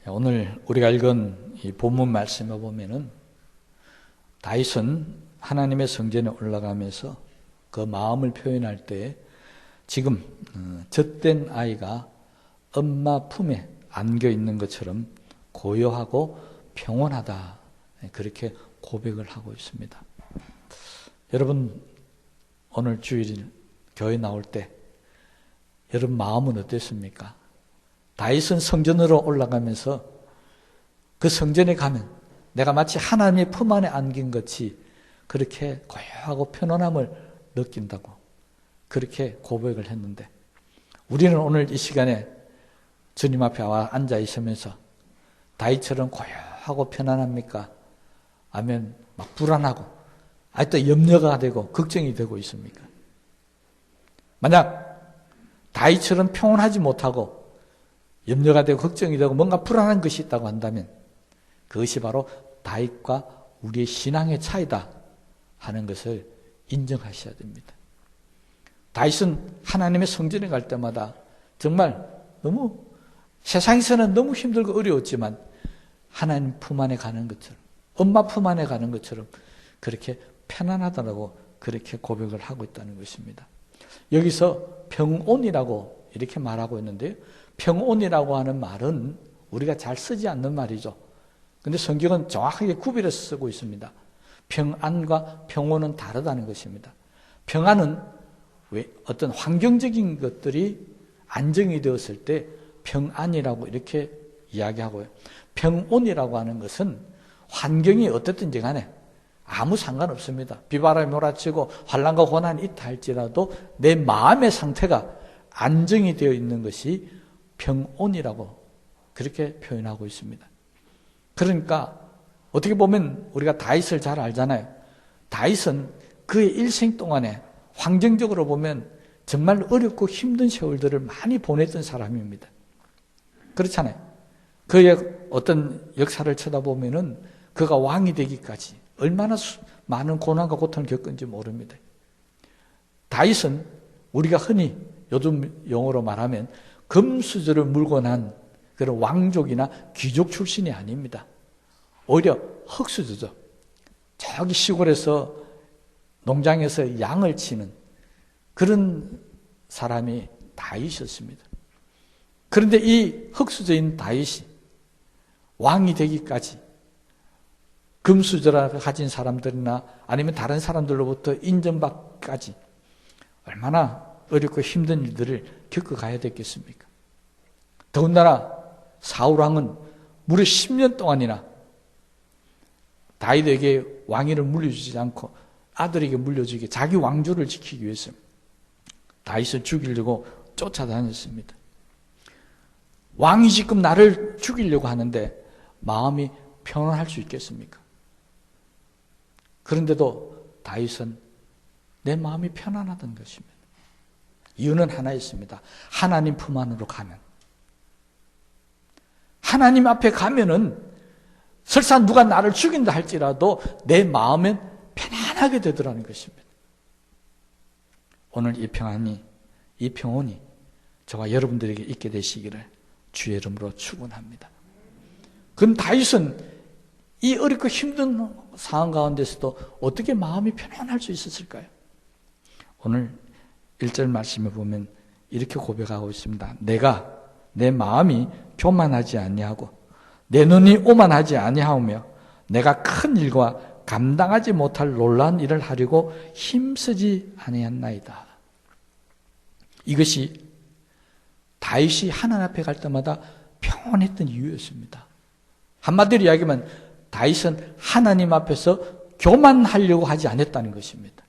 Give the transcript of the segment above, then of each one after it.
오늘 우리가 읽은 이 본문 말씀에 보면은 다윗은 하나님의 성전에 올라가면서 그 마음을 표현할 때 지금 젖된 아이가 엄마 품에 안겨 있는 것처럼 고요하고 평온하다, 그렇게 고백을 하고 있습니다. 여러분, 오늘 주일 교회 나올 때 여러분 마음은 어땠습니까? 다윗은 성전으로 올라가면서 그 성전에 가면 내가 마치 하나님의 품 안에 안긴 것이 그렇게 고요하고 편안함을 느낀다고 그렇게 고백을 했는데, 우리는 오늘 이 시간에 주님 앞에 와 앉아 있으면서 다윗처럼 고요하고 편안합니까? 아니면 막 불안하고 아직도 염려가 되고 걱정이 되고 있습니까? 만약 다윗처럼 평온하지 못하고 염려가 되고 걱정이 되고 뭔가 불안한 것이 있다고 한다면 그것이 바로 다윗과 우리의 신앙의 차이다 하는 것을 인정하셔야 됩니다. 다윗은 하나님의 성전에 갈 때마다 정말 너무 세상에서는 너무 힘들고 어려웠지만 하나님 품 안에 가는 것처럼, 엄마 품 안에 가는 것처럼 그렇게 편안하다고 그렇게 고백을 하고 있다는 것입니다. 여기서 평온이라고 이렇게 말하고 있는데요, 평온이라고 하는 말은 우리가 잘 쓰지 않는 말이죠. 그런데 성경은 정확하게 구별해서 쓰고 있습니다. 평안과 평온은 다르다는 것입니다. 평안은 어떤 환경적인 것들이 안정이 되었을 때 평안이라고 이렇게 이야기하고요. 평온이라고 하는 것은 환경이 어떻든지 간에 아무 상관없습니다. 비바람이 몰아치고 환난과 고난이 있다 할지라도 내 마음의 상태가 안정이 되어 있는 것이 평온이라고 그렇게 표현하고 있습니다. 그러니까 어떻게 보면 우리가 다윗을 잘 알잖아요. 다윗은 그의 일생 동안에 환경적으로 보면 정말 어렵고 힘든 세월들을 많이 보냈던 사람입니다. 그렇잖아요. 그의 어떤 역사를 쳐다보면은 그가 왕이 되기까지 얼마나 많은 고난과 고통을 겪은지 모릅니다. 다윗은 우리가 흔히 요즘 용어로 말하면 금수저를 물고 난 그런 왕족이나 귀족 출신이 아닙니다. 오히려 흙수저죠. 저기 시골에서 농장에서 양을 치는 그런 사람이 다윗이었습니다. 그런데 이 흙수저인 다윗이 왕이 되기까지 금수저라 가진 사람들이나 아니면 다른 사람들로부터 인정받기까지 얼마나 어렵고 힘든 일들을 겪어가야 됐겠습니까? 더군다나 사울 왕은 무려 10년 동안이나 다윗에게 왕위를 물려주지 않고 아들에게 물려주게 자기 왕조를 지키기 위해서 다윗을 죽이려고 쫓아다녔습니다. 왕이 지금 나를 죽이려고 하는데 마음이 평안할 수 있겠습니까? 그런데도 다윗은 내 마음이 편안하던 것입니다. 이유는 하나 있습니다. 하나님 품 안으로 가면, 하나님 앞에 가면은 설사 누가 나를 죽인다 할지라도 내 마음은 편안하게 되더라는 것입니다. 오늘 이 평안이, 이 평온이 저와 여러분들에게 있게 되시기를 주의 이름으로 축원합니다. 그럼 다윗은 이 어렵고 힘든 상황 가운데서도 어떻게 마음이 편안할 수 있었을까요? 오늘 1절 말씀에 보면 이렇게 고백하고 있습니다. 내가 내 마음이 교만하지 아니하고 내 눈이 오만하지 아니하오며 내가 큰 일과 감당하지 못할 놀라운 일을 하려고 힘쓰지 아니했나이다. 이것이 다윗이 하나님 앞에 갈 때마다 평온했던 이유였습니다. 한마디로 이야기하면 다윗은 하나님 앞에서 교만하려고 하지 않았다는 것입니다.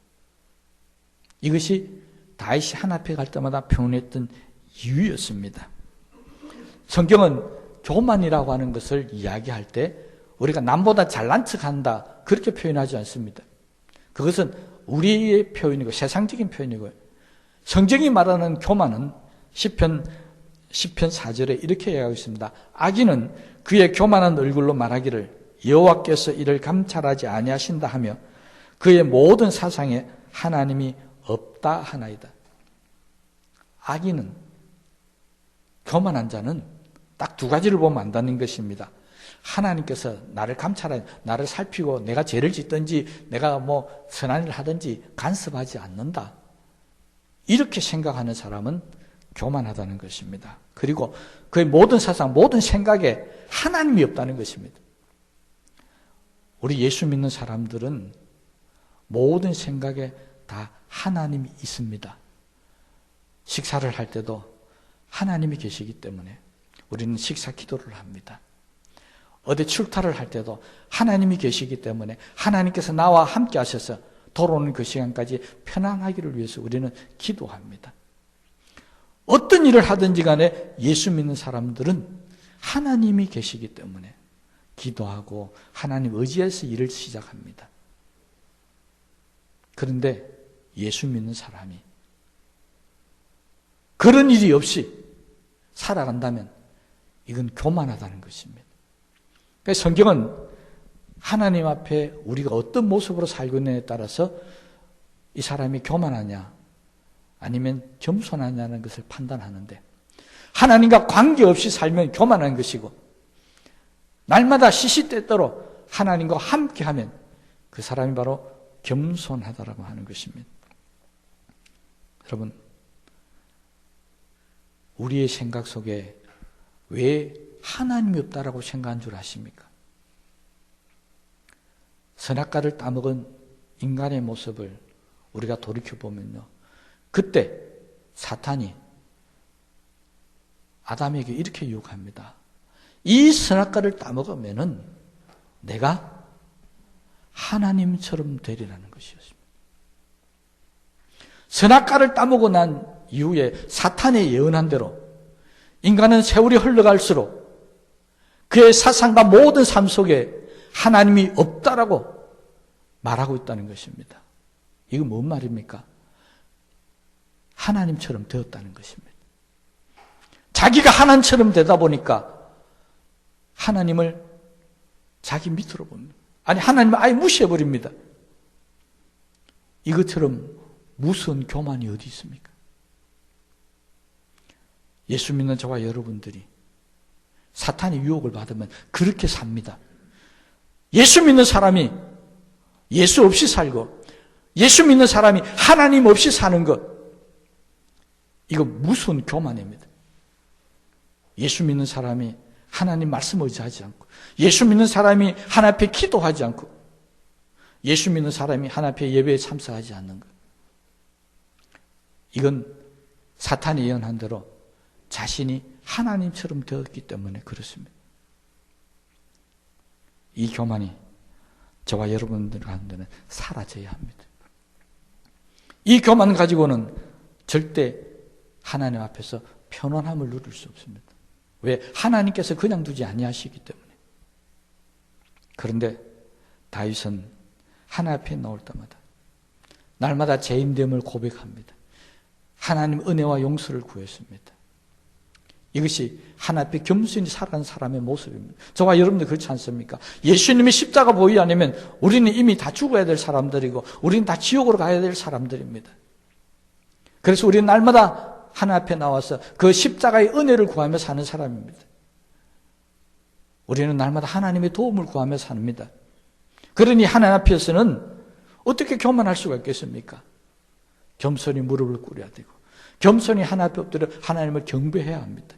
이것이 다윗이 하나님 앞에 갈 때마다 평온했던 이유였습니다. 성경은 교만이라고 하는 것을 이야기할 때 우리가 남보다 잘난 척한다 그렇게 표현하지 않습니다. 그것은 우리의 표현이고 세상적인 표현이고요. 성경이 말하는 교만은 시편 4절에 이렇게 이야기하고 있습니다. 악인은 그의 교만한 얼굴로 말하기를 여호와께서 이를 감찰하지 아니하신다 하며 그의 모든 사상에 하나님이 없다 하나이다. 악인은, 교만한 자는 딱 두 가지를 보면 안다는 것입니다. 하나님께서 나를 감찰하여 나를 살피고 내가 죄를 짓든지 내가 뭐 선한 일을 하든지 간섭하지 않는다. 이렇게 생각하는 사람은 교만하다는 것입니다. 그리고 그의 모든 사상, 모든 생각에 하나님이 없다는 것입니다. 우리 예수 믿는 사람들은 모든 생각에 다 하나님이 있습니다. 식사를 할 때도 하나님이 계시기 때문에 우리는 식사 기도를 합니다. 어디 출타를 할 때도 하나님이 계시기 때문에 하나님께서 나와 함께 하셔서 돌아오는 그 시간까지 편안하기를 위해서 우리는 기도합니다. 어떤 일을 하든지 간에 예수 믿는 사람들은 하나님이 계시기 때문에 기도하고 하나님 의지해서 일을 시작합니다. 그런데 예수 믿는 사람이 그런 일이 없이 살아간다면 이건 교만하다는 것입니다. 그러니까 성경은 하나님 앞에 우리가 어떤 모습으로 살고 있느냐에 따라서 이 사람이 교만하냐 아니면 겸손하냐는 것을 판단하는데, 하나님과 관계없이 살면 교만한 것이고 날마다 시시때때로 하나님과 함께하면 그 사람이 바로 겸손하다라고 하는 것입니다. 여러분, 우리의 생각 속에 왜 하나님이 없다라고 생각한 줄 아십니까? 선악과를 따먹은 인간의 모습을 우리가 돌이켜보면요, 그때 사탄이 아담에게 이렇게 유혹합니다. 이 선악과를 따먹으면은 내가 하나님처럼 되리라는 것이었습니다. 선악과를 따먹고 난 이후에 사탄이 예언한 대로 인간은 세월이 흘러갈수록 그의 사상과 모든 삶 속에 하나님이 없다라고 말하고 있다는 것입니다. 이건 뭔 말입니까? 하나님처럼 되었다는 것입니다. 자기가 하나님처럼 되다 보니까 하나님을 자기 밑으로 봅니다. 아니, 하나님을 아예 무시해버립니다. 이것처럼 무서운 교만이 어디 있습니까? 예수 믿는 저와 여러분들이 사탄의 유혹을 받으면 그렇게 삽니다. 예수 믿는 사람이 예수 없이 살고 예수 믿는 사람이 하나님 없이 사는 것, 이거 무서운 교만입니다. 예수 믿는 사람이 하나님 말씀 의지하지 않고, 예수 믿는 사람이 하나님 앞에 기도하지 않고, 예수 믿는 사람이 하나님 앞에 예배에 참석하지 않는 것, 이건 사탄이 예언한 대로 자신이 하나님처럼 되었기 때문에 그렇습니다. 이 교만이 저와 여러분들 가운데는 사라져야 합니다. 이 교만 가지고는 절대 하나님 앞에서 편안함을 누릴 수 없습니다. 왜? 하나님께서 그냥 두지 아니하시기 때문에. 그런데 다윗은 하나님 앞에 나올 때마다 날마다 죄인됨을 고백합니다. 하나님 은혜와 용서를 구했습니다. 이것이 하나님 앞에 겸손히 살아가는 사람의 모습입니다. 저와 여러분들 그렇지 않습니까? 예수님의 십자가 보이지 않으면 우리는 이미 다 죽어야 될 사람들이고 우리는 다 지옥으로 가야 될 사람들입니다. 그래서 우리는 날마다 하나님 앞에 나와서 그 십자가의 은혜를 구하며 사는 사람입니다. 우리는 날마다 하나님의 도움을 구하며 삽니다. 그러니 하나님 앞에서는 어떻게 교만할 수가 있겠습니까? 겸손히 무릎을 꿇어야 되고 겸손히 하나님 앞에 엎드려 하나님을 경배해야 합니다.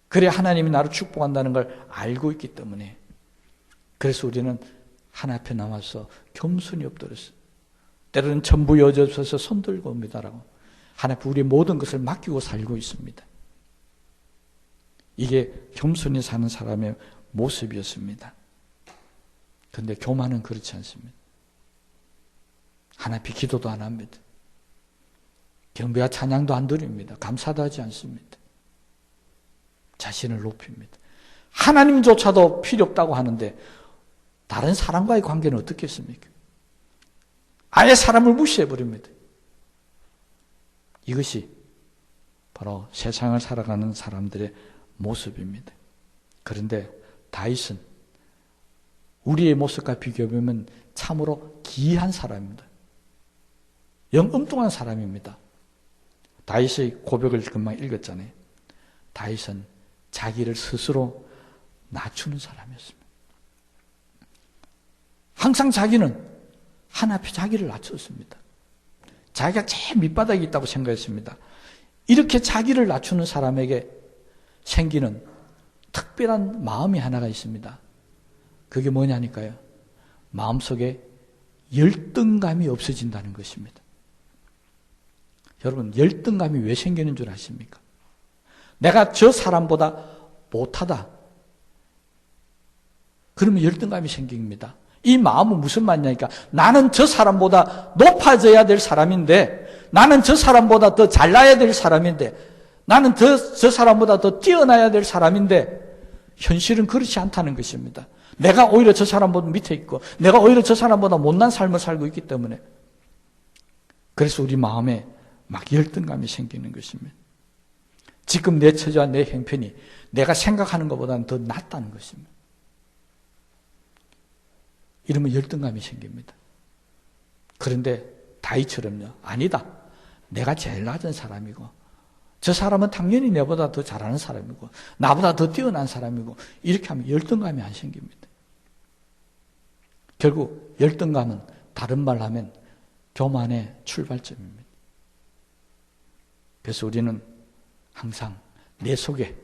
그래야 하나님이 나를 축복한다는 걸 알고 있기 때문에, 그래서 우리는 하나님 앞에 나와서 겸손히 엎드려서 때로는 전부 여접어서 손들고 옵니다라고 하나님 앞에 우리의 모든 것을 맡기고 살고 있습니다. 이게 겸손히 사는 사람의 모습이었습니다. 그런데 교만은 그렇지 않습니다. 하나님 앞에 기도도 안 합니다. 경배와 찬양도 안 드립니다. 감사도 하지 않습니다. 자신을 높입니다. 하나님조차도 필요 없다고 하는데 다른 사람과의 관계는 어떻겠습니까? 아예 사람을 무시해버립니다. 이것이 바로 세상을 살아가는 사람들의 모습입니다. 그런데 다윗은 우리의 모습과 비교해보면 참으로 기이한 사람입니다. 영 엉뚱한 사람입니다. 다윗의 고백을 금방 읽었잖아요. 다윗은 자기를 스스로 낮추는 사람이었습니다. 항상 자기는 하나님 앞에 자기를 낮췄습니다. 자기가 제일 밑바닥에 있다고 생각했습니다. 이렇게 자기를 낮추는 사람에게 생기는 특별한 마음이 하나가 있습니다. 그게 뭐냐니까요. 마음속에 열등감이 없어진다는 것입니다. 여러분, 열등감이 왜 생기는 줄 아십니까? 내가 저 사람보다 못하다. 그러면 열등감이 생깁니다. 이 마음은 무슨 말이냐니까 나는 저 사람보다 높아져야 될 사람인데, 나는 저 사람보다 더 잘나야 될 사람인데, 나는 저 사람보다 더 뛰어나야 될 사람인데, 현실은 그렇지 않다는 것입니다. 내가 오히려 저 사람보다 밑에 있고, 내가 오히려 저 사람보다 못난 삶을 살고 있기 때문에, 그래서 우리 마음에 막 열등감이 생기는 것입니다. 지금 내 처지와 내 형편이 내가 생각하는 것보다는 더 낫다는 것입니다. 이러면 열등감이 생깁니다. 그런데 다윗처럼요, 아니다. 내가 제일 낮은 사람이고, 저 사람은 당연히 내보다 더 잘하는 사람이고, 나보다 더 뛰어난 사람이고, 이렇게 하면 열등감이 안 생깁니다. 결국 열등감은 다른 말로 하면 교만의 출발점입니다. 그래서 우리는 항상 내 속에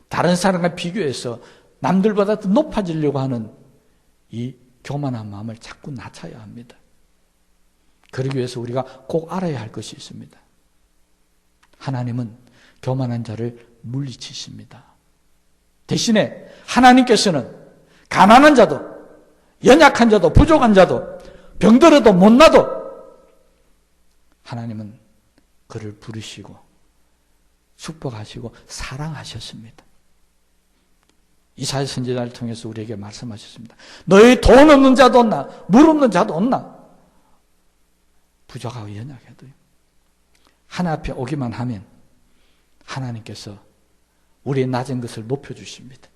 다른 사람과 비교해서 남들보다 더 높아지려고 하는 이 교만한 마음을 자꾸 낮춰야 합니다. 그러기 위해서 우리가 꼭 알아야 할 것이 있습니다. 하나님은 교만한 자를 물리치십니다. 대신에 하나님께서는 가난한 자도, 연약한 자도, 부족한 자도, 병들어도 못나도 하나님은 그를 부르시고 축복하시고 사랑하셨습니다. 이사야 선지자를 통해서 우리에게 말씀하셨습니다. 너희 돈 없는 자도 없나, 물 없는 자도 없나, 부족하고 연약해도 하나님 앞에 오기만 하면 하나님께서 우리의 낮은 것을 높여주십니다.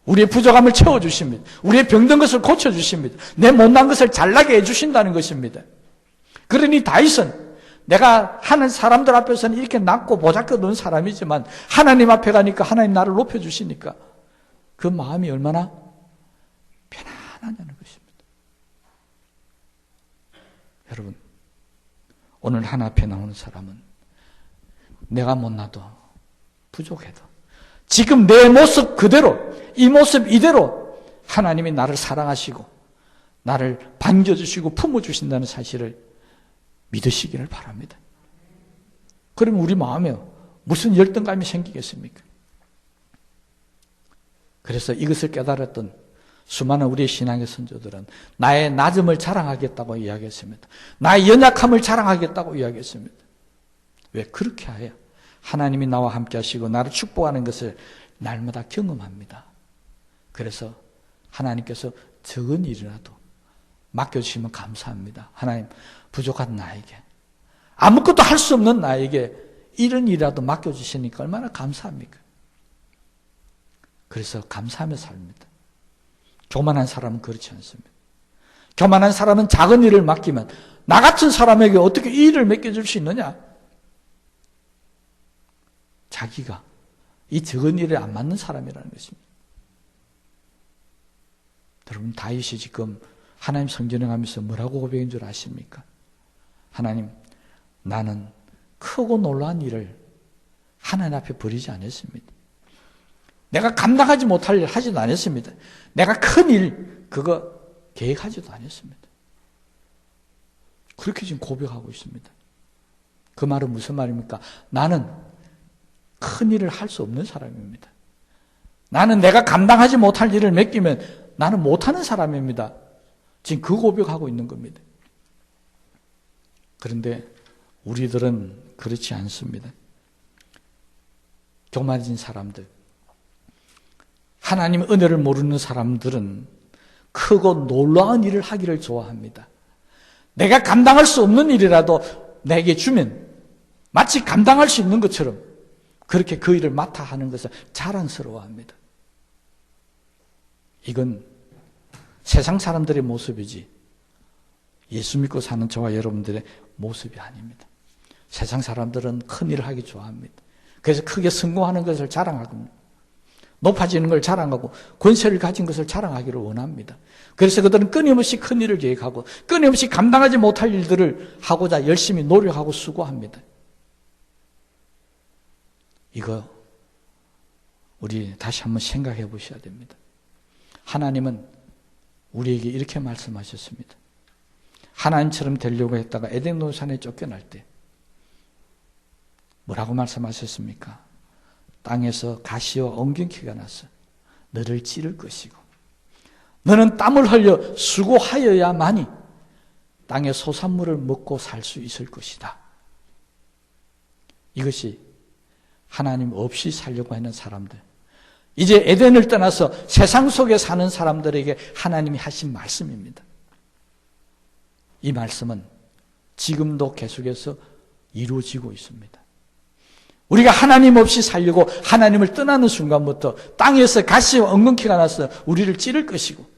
우리의 부족함을 채워주십니다. 우리의 병든 것을 고쳐주십니다. 내 못난 것을 잘나게 해주신다는 것입니다. 그러니 다윗은 내가 하는 사람들 앞에서는 이렇게 낮고 보잘것없는 사람이지만 하나님 앞에 가니까 하나님 나를 높여주시니까 그 마음이 얼마나 편안하냐는 것입니다. 여러분, 오늘 하나님 앞에 나오는 사람은 내가 못나도 부족해도 지금 내 모습 그대로, 이 모습 이대로 하나님이 나를 사랑하시고 나를 반겨주시고 품어주신다는 사실을 믿으시기를 바랍니다. 그러면 우리 마음에 무슨 열등감이 생기겠습니까? 그래서 이것을 깨달았던 수많은 우리의 신앙의 선조들은 나의 낮음을 자랑하겠다고 이야기했습니다. 나의 연약함을 자랑하겠다고 이야기했습니다. 왜? 그렇게 해야 하나님이 나와 함께 하시고 나를 축복하는 것을 날마다 경험합니다. 그래서 하나님께서 적은 일이라도 맡겨주시면 감사합니다. 하나님, 부족한 나에게, 아무것도 할 수 없는 나에게 이런 일이라도 맡겨주시니까 얼마나 감사합니까? 그래서 감사하며 삽니다. 교만한 사람은 그렇지 않습니다. 교만한 사람은 작은 일을 맡기면 나 같은 사람에게 어떻게 이 일을 맡겨줄 수 있느냐? 자기가 이 적은 일에 안 맞는 사람이라는 것입니다. 여러분, 다윗이 지금 하나님 성전에 가면서 뭐라고 고백한 줄 아십니까? 하나님, 나는 크고 놀라운 일을 하나님 앞에 버리지 않았습니다. 내가 감당하지 못할 일 하지도 않았습니다. 내가 큰 일, 그거 계획하지도 않았습니다. 그렇게 지금 고백하고 있습니다. 그 말은 무슨 말입니까? 나는 큰 일을 할 수 없는 사람입니다. 나는 내가 감당하지 못할 일을 맡기면 나는 못하는 사람입니다. 지금 그 고백하고 있는 겁니다. 그런데 우리들은 그렇지 않습니다. 교만해진 사람들, 하나님의 은혜를 모르는 사람들은 크고 놀라운 일을 하기를 좋아합니다. 내가 감당할 수 없는 일이라도 내게 주면 마치 감당할 수 있는 것처럼 그렇게 그 일을 맡아 하는 것을 자랑스러워합니다. 이건 세상 사람들의 모습이지 예수 믿고 사는 저와 여러분들의 모습이 아닙니다. 세상 사람들은 큰 일을 하기 좋아합니다. 그래서 크게 성공하는 것을 자랑하고 높아지는 걸 자랑하고 권세를 가진 것을 자랑하기를 원합니다. 그래서 그들은 끊임없이 큰 일을 계획하고 끊임없이 감당하지 못할 일들을 하고자 열심히 노력하고 수고합니다. 이거 우리 다시 한번 생각해 보셔야 됩니다. 하나님은 우리에게 이렇게 말씀하셨습니다. 하나님처럼 되려고 했다가 에덴 동산에 쫓겨날 때 뭐라고 말씀하셨습니까? 땅에서 가시와 엉겅퀴가 나서 너를 찌를 것이고 너는 땀을 흘려 수고하여야만이 땅의 소산물을 먹고 살 수 있을 것이다. 이것이 하나님 없이 살려고 하는 사람들, 이제 에덴을 떠나서 세상 속에 사는 사람들에게 하나님이 하신 말씀입니다. 이 말씀은 지금도 계속해서 이루어지고 있습니다. 우리가 하나님 없이 살려고 하나님을 떠나는 순간부터 땅에서 가시와 엉겅퀴가 나서 우리를 찌를 것이고,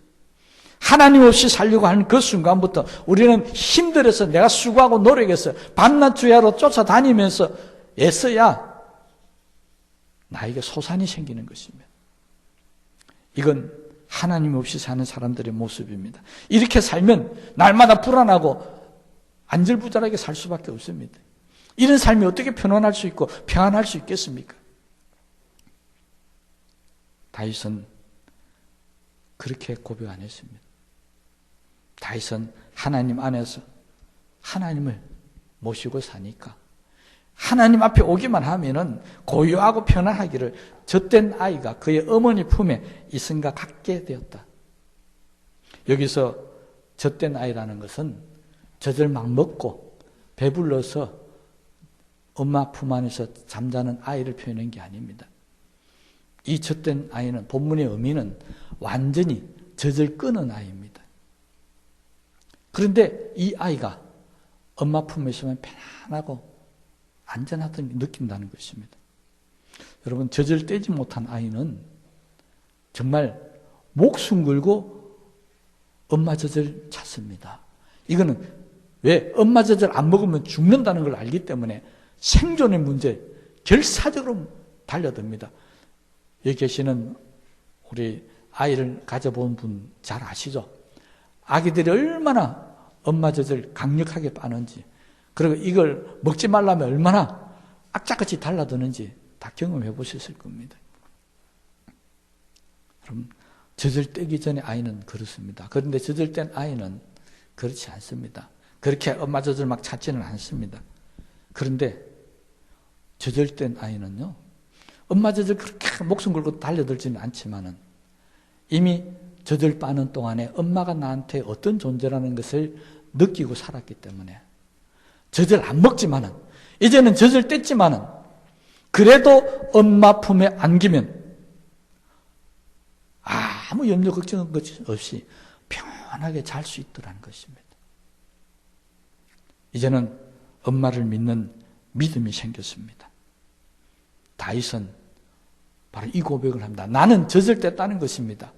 하나님 없이 살려고 하는 그 순간부터 우리는 힘들어서 내가 수고하고 노력해서 밤낮 주야로 쫓아다니면서 애써야 나에게 소산이 생기는 것입니다. 이건 하나님 없이 사는 사람들의 모습입니다. 이렇게 살면 날마다 불안하고 안절부절하게 살 수밖에 없습니다. 이런 삶이 어떻게 편안할 수 있고 평안할 수 있겠습니까? 다윗은 그렇게 고백 안 했습니다. 다윗은 하나님 안에서 하나님을 모시고 사니까 하나님 앞에 오기만 하면은 고요하고 편안하기를 젖된 아이가 그의 어머니 품에 있음과 같게 되었다. 여기서 젖된 아이라는 것은 젖을 막 먹고 배불러서 엄마 품 안에서 잠자는 아이를 표현한 게 아닙니다. 이 젖된 아이는 본문의 의미는 완전히 젖을 끊은 아이입니다. 그런데 이 아이가 엄마 품에 있으면 편안하고 안전하다고 느낀다는 것입니다. 여러분, 젖을 떼지 못한 아이는 정말 목숨 걸고 엄마 젖을 찾습니다. 이거는 왜? 엄마 젖을 안 먹으면 죽는다는 걸 알기 때문에 생존의 문제, 결사적으로 달려듭니다. 여기 계시는 우리 아이를 가져본 분 잘 아시죠? 아기들이 얼마나 엄마 젖을 강력하게 빠는지, 그리고 이걸 먹지 말라면 얼마나 악착같이 달라드는지 다 경험해 보셨을 겁니다. 그럼 젖을 떼기 전에 아이는 그렇습니다. 그런데 젖을 뗀 아이는 그렇지 않습니다. 그렇게 엄마 젖을 막 찾지는 않습니다. 그런데 젖을 뗀 아이는요, 엄마 젖을 그렇게 목숨 걸고 달려들지는 않지만은 이미 젖을 빠는 동안에 엄마가 나한테 어떤 존재라는 것을 느끼고 살았기 때문에 젖을 안 먹지만은, 이제는 젖을 뗐지만은 그래도 엄마 품에 안기면 아무 염려 걱정 없이 편하게 잘 수 있더라는 것입니다. 이제는 엄마를 믿는 믿음이 생겼습니다. 다윗은 바로 이 고백을 합니다. 나는 젖을 뗐다는 것입니다.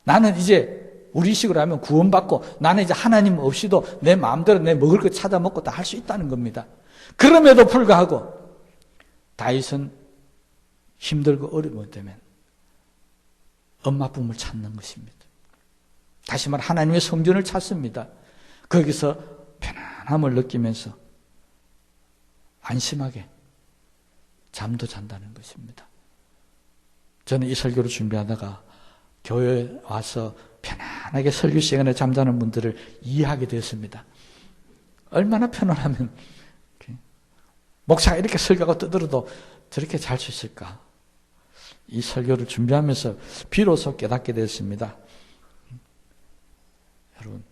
나는 이제 우리식으로 하면 구원받고 나는 이제 하나님 없이도 내 마음대로 내 먹을 것 찾아 먹고 다 할 수 있다는 겁니다. 그럼에도 불구하고 다윗은 힘들고 어려울 때면 엄마 품을 찾는 것입니다. 다시 말해 하나님의 성전을 찾습니다. 거기서 편안함을 느끼면서 안심하게 잠도 잔다는 것입니다. 저는 이 설교를 준비하다가 교회에 와서 편안하게 설교 시간에 잠자는 분들을 이해하게 되었습니다. 얼마나 편안하면 목사가 이렇게 설교하고 떠들어도 저렇게 잘 수 있을까? 이 설교를 준비하면서 비로소 깨닫게 됐습니다. 여러분,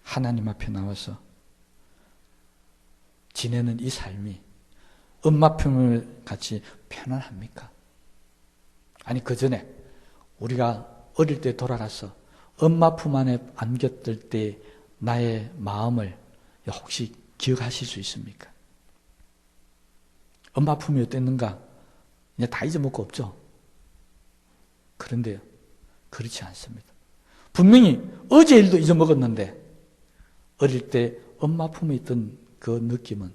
하나님 앞에 나와서 지내는 이 삶이 엄마 품을 같이 편안합니까? 아니, 그 전에 우리가 어릴 때 돌아가서 엄마 품 안에 안겼을 때 나의 마음을 혹시 기억하실 수 있습니까? 엄마 품이 어땠는가? 이제 다 잊어먹고 없죠? 그런데요, 그렇지 않습니다. 분명히 어제 일도 잊어먹었는데 어릴 때 엄마 품에 있던 그 느낌은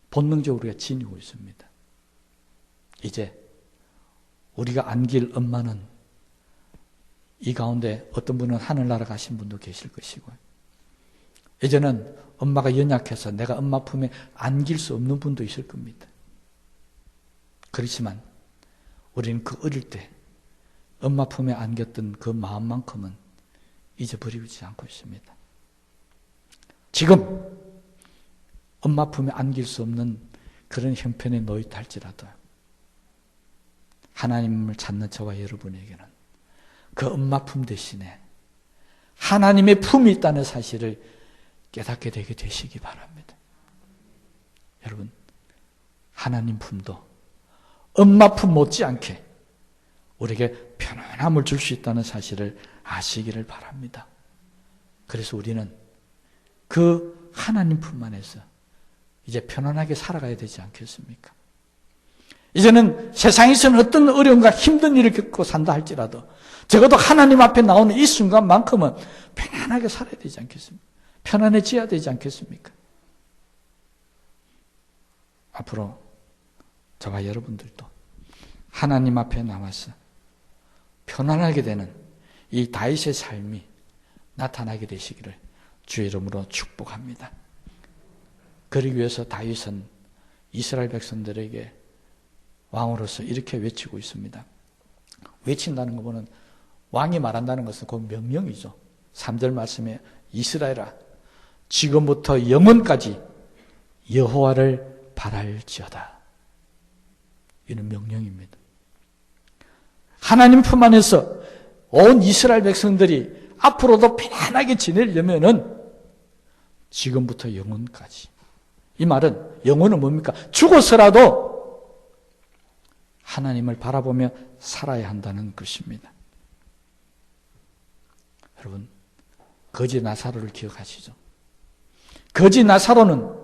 본능적으로 우리가 지니고 있습니다. 이제 우리가 안길 엄마는 이 가운데 어떤 분은 하늘나라 가신 분도 계실 것이고, 예전엔 엄마가 연약해서 내가 엄마 품에 안길 수 없는 분도 있을 겁니다. 그렇지만 우리는 그 어릴 때 엄마 품에 안겼던 그 마음만큼은 잊어버리지 않고 있습니다. 지금 엄마 품에 안길 수 없는 그런 형편에 놓였다 할지라도 하나님을 찾는 저와 여러분에게는 그 엄마 품 대신에 하나님의 품이 있다는 사실을 깨닫게 되게 되시기 바랍니다. 여러분, 하나님 품도 엄마 품 못지않게 우리에게 편안함을 줄 수 있다는 사실을 아시기를 바랍니다. 그래서 우리는 그 하나님 품 안에서 이제 편안하게 살아가야 되지 않겠습니까? 이제는 세상에서는 어떤 어려움과 힘든 일을 겪고 산다 할지라도 적어도 하나님 앞에 나오는 이 순간만큼은 편안하게 살아야 되지 않겠습니까? 편안해져야 되지 않겠습니까? 앞으로 저와 여러분들도 하나님 앞에 나와서 편안하게 되는 이 다윗의 삶이 나타나게 되시기를 주의 이름으로 축복합니다. 그러기 위해서 다윗은 이스라엘 백성들에게 왕으로서 이렇게 외치고 있습니다. 외친다는 것은 왕이 말한다는 것은 그 명령이죠. 3절 말씀에 이스라엘아 지금부터 영원까지 여호와를 바랄지어다. 이는 명령입니다. 하나님 품 안에서 온 이스라엘 백성들이 앞으로도 편안하게 지내려면은 지금부터 영원까지. 이 말은 영원은 뭡니까? 죽어서라도 하나님을 바라보며 살아야 한다는 것입니다. 여러분, 거지 나사로를 기억하시죠? 거지 나사로는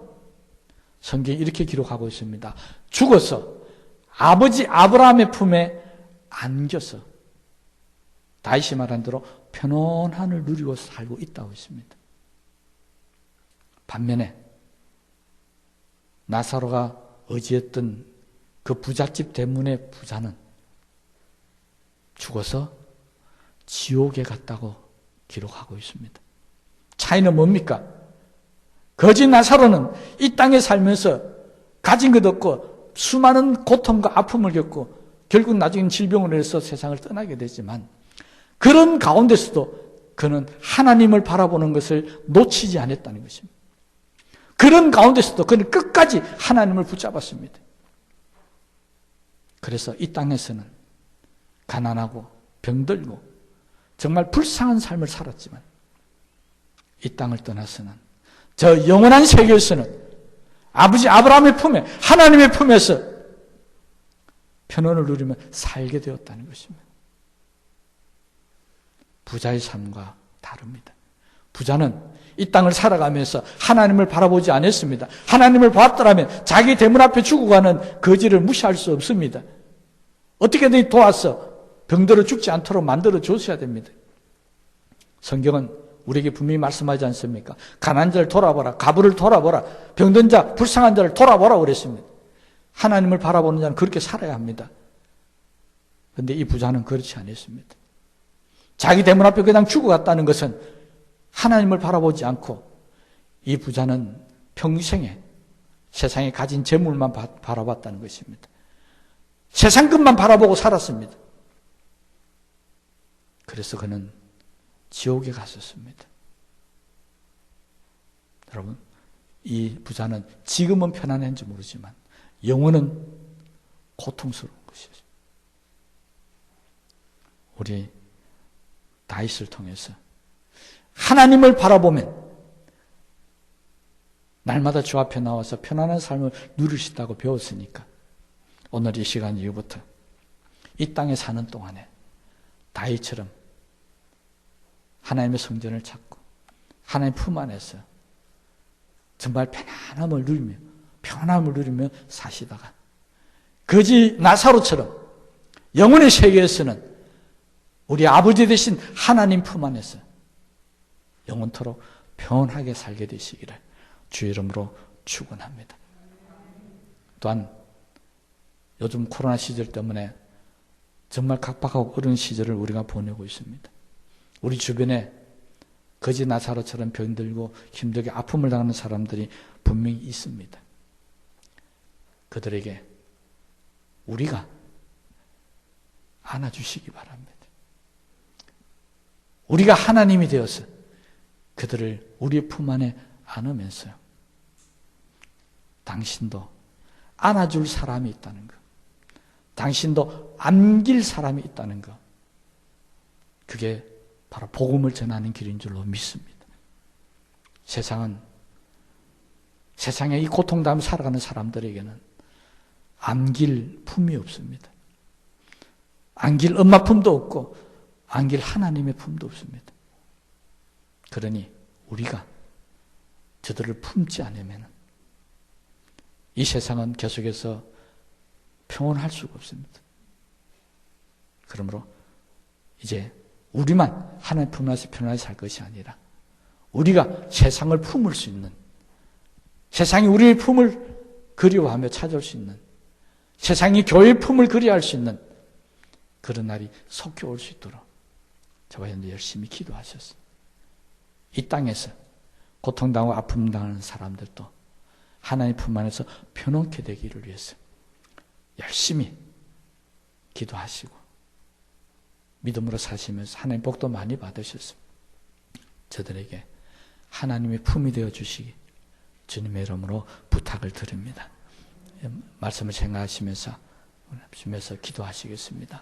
성경이 이렇게 기록하고 있습니다. 죽어서 아버지 아브라함의 품에 안겨서 다윗이 말한 대로 편안함을 누리고 살고 있다고 했습니다. 반면에 나사로가 의지했던 그 부잣집 대문의 부자는 죽어서 지옥에 갔다고 기록하고 있습니다. 차이는 뭡니까? 거지 나사로는 이 땅에 살면서 가진 것 없고 수많은 고통과 아픔을 겪고 결국 나중엔 질병으로 해서 세상을 떠나게 되지만 그런 가운데서도 그는 하나님을 바라보는 것을 놓치지 않았다는 것입니다. 그런 가운데서도 그는 끝까지 하나님을 붙잡았습니다. 그래서 이 땅에서는 가난하고 병들고 정말 불쌍한 삶을 살았지만 이 땅을 떠나서는 저 영원한 세계에서는 아버지 아브라함의 품에 하나님의 품에서 편안을 누리며 살게 되었다는 것입니다. 부자의 삶과 다릅니다. 부자는 이 땅을 살아가면서 하나님을 바라보지 않았습니다. 하나님을 봤더라면 자기 대문 앞에 죽어가는 거지를 무시할 수 없습니다. 어떻게든 도와서 병들어 죽지 않도록 만들어 줬어야 됩니다. 성경은 우리에게 분명히 말씀하지 않습니까? 가난한 자를 돌아보라, 가부를 돌아보라, 병든 자, 불쌍한 자를 돌아보라 그랬습니다. 하나님을 바라보는 자는 그렇게 살아야 합니다. 그런데 이 부자는 그렇지 않았습니다. 자기 대문 앞에 그냥 죽어갔다는 것은 하나님을 바라보지 않고 이 부자는 평생에 세상에 가진 재물만 바라봤다는 것입니다. 세상 것만 바라보고 살았습니다. 그래서 그는 지옥에 갔었습니다. 여러분, 이 부자는 지금은 편안한지 모르지만 영혼은 고통스러운 것이죠. 우리 다윗을 통해서 하나님을 바라보면 날마다 주 앞에 나와서 편안한 삶을 누릴 수 있다고 배웠으니까 오늘 이 시간 이후부터 이 땅에 사는 동안에 다윗처럼 하나님의 성전을 찾고 하나님 품 안에서 정말 편안함을 누리며 사시다가 거지 나사로처럼 영혼의 세계에서는 우리 아버지 되신 하나님 품 안에서 영원토록 평안하게 살게 되시기를 주의 이름으로 축원합니다. 또한 요즘 코로나 시절 때문에 정말 각박하고 어려운 시절을 우리가 보내고 있습니다. 우리 주변에 거지 나사로처럼 병들고 힘들게 아픔을 당하는 사람들이 분명히 있습니다. 그들에게 우리가 안아주시기 바랍니다. 우리가 하나님이 되어서 그들을 우리의 품 안에 안으면서요. 당신도 안아줄 사람이 있다는 것, 당신도 안길 사람이 있다는 것, 그게 바로 복음을 전하는 길인 줄로 믿습니다. 세상에 이 고통 다음에 살아가는 사람들에게는 안길 품이 없습니다. 안길 엄마 품도 없고 안길 하나님의 품도 없습니다. 그러니 우리가 저들을 품지 않으면 이 세상은 계속해서 평온할 수가 없습니다. 그러므로 이제 우리만 하나님 품 안에서 편안하게 살 것이 아니라 우리가 세상을 품을 수 있는, 세상이 우리의 품을 그리워하며 찾아올 수 있는, 세상이 교회의 품을 그리워할 수 있는 그런 날이 속히 올 수 있도록 저와 여러분들 열심히 기도하셨습니다. 이 땅에서 고통당하고 아픔 당하는 사람들도 하나님 품 안에서 편안케 되기를 위해서 열심히 기도하시고 믿음으로 사시면서 하나님 복도 많이 받으셨습니다. 저들에게 하나님의 품이 되어 주시기 주님의 이름으로 부탁을 드립니다. 말씀을 생각하시면서 기도하시겠습니다.